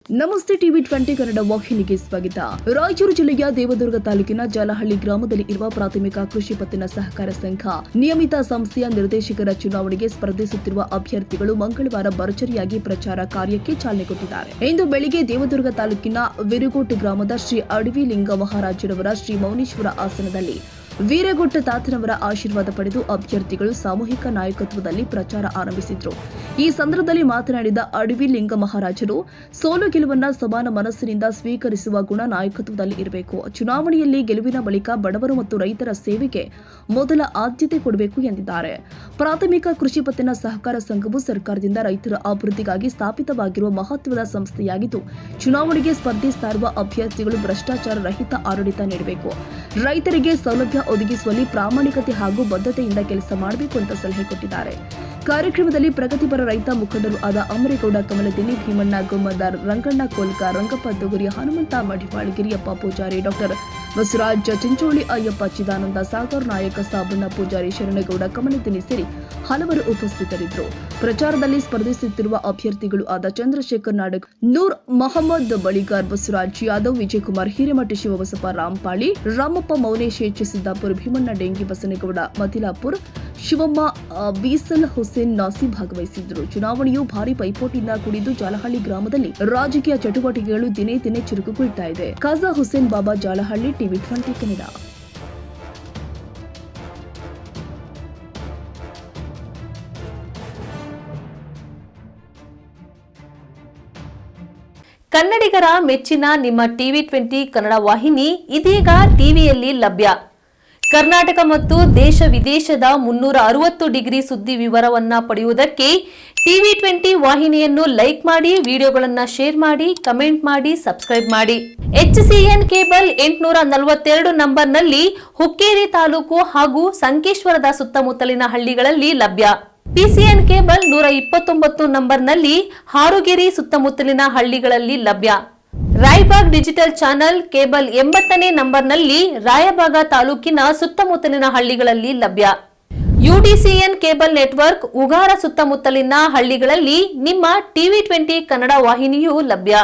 ನಮಸ್ತೆ ಟಿವಿ 20 ಕನ್ನಡ ವಾಹಿನಿಗೆ ಸ್ವಾಗತ. ರಾಯಚೂರು ಜಿಲ್ಲೆಯ ದೇವದುರ್ಗ ತಾಲೂಕಿನ ಜಾಲಹಳ್ಳಿ ಗ್ರಾಮದಲ್ಲಿ ಇರುವ ಪ್ರಾಥಮಿಕ ಕೃಷಿ ಪತ್ತಿನ ಸಹಕಾರ ಸಂಘ ನಿಯಮಿತ ಸಂಸ್ಥೆಯ ನಿರ್ದೇಶಕರ ಚುನಾವಣೆಗೆ ಸ್ಪರ್ಧಿಸುತ್ತಿರುವ ಅಭ್ಯರ್ಥಿಗಳು ಮಂಗಳವಾರ ಭರ್ಜರಿಯಾಗಿ ಪ್ರಚಾರ ಕಾರ್ಯಕ್ಕೆ ಚಾಲನೆ ಕೊಟ್ಟಿದ್ದಾರೆ. ಇಂದು ಬೆಳಿಗ್ಗೆ ದೇವದುರ್ಗ ತಾಲೂಕಿನ ವಿರುಗೋಟು ಗ್ರಾಮದ ಶ್ರೀ ಅಡವಿ ಲಿಂಗ ಮಹಾರಾಜರವರ ಶ್ರೀ ಮೌನೇಶ್ವರ ಆಸನದಲ್ಲಿ ವೀರಗೊಟ್ಟ ತಾತನವರ ಆಶೀರ್ವಾದ ಪಡೆದು ಅಭ್ಯರ್ಥಿಗಳು ಸಾಮೂಹಿಕ ನಾಯಕತ್ವದಲ್ಲಿ ಪ್ರಚಾರ ಆರಂಭಿಸಿದ್ರು. ಈ ಸಂದರ್ಭದಲ್ಲಿ ಮಾತನಾಡಿದ ಅಡವಿ ಲಿಂಗ ಮಹಾರಾಜರು, ಸೋಲು ಗೆಲುವನ್ನ ಸಮಾನ ಮನಸ್ಸಿನಿಂದ ಸ್ವೀಕರಿಸುವ ಗುಣ ನಾಯಕತ್ವದಲ್ಲಿ ಇರಬೇಕು. ಚುನಾವಣೆಯಲ್ಲಿ ಗೆಲುವಿನ ಬಳಿಕ ಬಡವರು ಮತ್ತು ರೈತರ ಸೇವೆಗೆ ಮೊದಲ ಆದ್ಯತೆ ಕೊಡಬೇಕು ಎಂದಿದ್ದಾರೆ. ಪ್ರಾಥಮಿಕ ಕೃಷಿ ಪತ್ತಿನ ಸಹಕಾರ ಸಂಘವು ಸರ್ಕಾರದಿಂದ ರೈತರ ಅಭಿವೃದ್ಧಿಗಾಗಿ ಸ್ಥಾಪಿತವಾಗಿರುವ ಮಹತ್ವದ ಸಂಸ್ಥೆಯಾಗಿದ್ದು, ಚುನಾವಣೆಗೆ ಸ್ಪರ್ಧಿಸ್ತಾ ಇರುವ ಅಭ್ಯರ್ಥಿಗಳು ಭ್ರಷ್ಟಾಚಾರ ರಹಿತ ಆಡಳಿತ ನೀಡಬೇಕು, ರೈತರಿಗೆ ಸೌಲಭ್ಯ ಒದಗಿಸುವಲ್ಲಿ ಪ್ರಾಮಾಣಿಕತೆ ಹಾಗೂ ಬದ್ಧತೆಯಿಂದ ಕೆಲಸ ಮಾಡಬೇಕು ಅಂತ ಸಲಹೆ ಕೊಟ್ಟಿದ್ದಾರೆ. ಕಾರ್ಯಕ್ರಮದಲ್ಲಿ ಪ್ರಗತಿಪರ ರೈತ ಮುಖಂಡರು ಆದ ಅಮರೇಗೌಡ ಕಮಲದಿನಿ, ಭೀಮಣ್ಣ ಗೊಮ್ಮದಾರ್, ರಂಗಣ್ಣ ಕೋಲ್ಕ, ರಂಗಪ್ಪ ದೊಗರಿ, ಹನುಮಂತ ಮಡಿವಾಳ್, ಗಿರಿಯಪ್ಪ ಪೂಜಾರಿ, ಡಾಕ್ಟರ್ ಬಸವರಾಜ್ ಚಿಂಚೋಳಿ, ಅಯ್ಯಪ್ಪ ಚಿದಾನಂದ, ಸಾಗರ್ ನಾಯಕ, ಸಾಬಣ್ಣ ಪೂಜಾರಿ, ಶರಣಗೌಡ ಕಮಲದಿನಿ ಸೇರಿ ಹಲವರು ಉಪಸ್ಥಿತರಿದ್ದರು. ಪ್ರಚಾರದಲ್ಲಿ ಸ್ಪರ್ಧಿಸುತ್ತಿರುವ ಅಭ್ಯರ್ಥಿಗಳು ಆದ ಚಂದ್ರಶೇಖರ್ ನಾಡಗ್, ನೂರ್ ಮೊಹಮ್ಮದ್ ಬಳಿಗಾರ್, ಬಸವರಾಜ್ ಯಾದವ್, ವಿಜಯಕುಮಾರ್ ಹಿರೇಮಠ, ಶಿವಬಸಪ್ಪ ರಾಂಪಾಳಿ, ರಾಮಪ್ಪ ಮೌನೇಶ್, ಎಚ್ ಸಿದ್ದಾಪುರ್, ಭೀಮಣ್ಣ ಡೆಂಗಿ, ಬಸನಗೌಡ ಮತಿಲಾಪುರ್, ಶಿವಮ್ಮ ಬೀಸಲ್, ಹುಸೇನ್ ನಾಸಿ ಭಾಗವಹಿಸಿದ್ದರು. ಚುನಾವಣೆಯು ಭಾರಿ ಪೈಪೋಟಿಯಿಂದ ಕೂಡಿದ್ದು ಜಾಲಹಳ್ಳಿ ಗ್ರಾಮದಲ್ಲಿ ರಾಜಕೀಯ ಚಟುವಟಿಕೆಗಳು ದಿನೇ ದಿನೇ ಚುರುಕುಗೊಳ್ತಾ ಇದೆ. ಖಾಜಾ ಹುಸೇನ್ ಬಾಬಾ, ಜಾಲಹಳ್ಳಿ, ಟಿವಿ 20 ಕನ್ನಡ. ಕನ್ನಡಿಗರ ಮೆಚ್ಚಿನ ನಿಮ್ಮ ಟಿವಿ 20 ಕನ್ನಡ ವಾಹಿನಿ ಇದೀಗ ಟಿವಿಯಲ್ಲಿ ಲಭ್ಯ. ಕರ್ನಾಟಕ ಮತ್ತು ದೇಶ ವಿದೇಶದ 360 ಡಿಗ್ರಿ ಸುದ್ದಿ ವಿವರವನ್ನ ಪಡೆಯುವುದಕ್ಕೆ ಟಿವಿ 20 ವಾಹಿನಿಯನ್ನು ಲೈಕ್ ಮಾಡಿ, ವಿಡಿಯೋಗಳನ್ನು ಶೇರ್ ಮಾಡಿ, ಕಮೆಂಟ್ ಮಾಡಿ, ಸಬ್ಸ್ಕ್ರೈಬ್ ಮಾಡಿ. HCN ಕೇಬಲ್ 842 ನಂಬರ್ನಲ್ಲಿ ಹುಕ್ಕೇರಿ ತಾಲೂಕು ಹಾಗೂ ಸಂಕೇಶ್ವರದ ಸುತ್ತಮುತ್ತಲಿನ ಹಳ್ಳಿಗಳಲ್ಲಿ ಲಭ್ಯ. PCN ಕೇಬಲ್ 129 ನಂಬರ್ನಲ್ಲಿ ಹಾರುಗೆರೆ ಸುತ್ತಮುತ್ತಲಿನ ಹಳ್ಳಿಗಳಲ್ಲಿ ಲಭ್ಯ. ರಾಯಬಾಗ್ ಡಿಜಿಟಲ್ ಚಾನೆಲ್ ಕೇಬಲ್ 80ನೇ ನಂಬರ್ನಲ್ಲಿ ರಾಯಬಾಗ ತಾಲೂಕಿನ ಸುತ್ತಮುತ್ತಲಿನ ಹಳ್ಳಿಗಳಲ್ಲಿ ಲಭ್ಯ. UDCN ಕೇಬಲ್ ನೆಟ್ವರ್ಕ್ ಉಗಾರ ಸುತ್ತಮುತ್ತಲಿನ ಹಳ್ಳಿಗಳಲ್ಲಿ ನಿಮ್ಮ ಟಿವಿ 20 ಕನ್ನಡ ವಾಹಿನಿಯೂ ಲಭ್ಯ.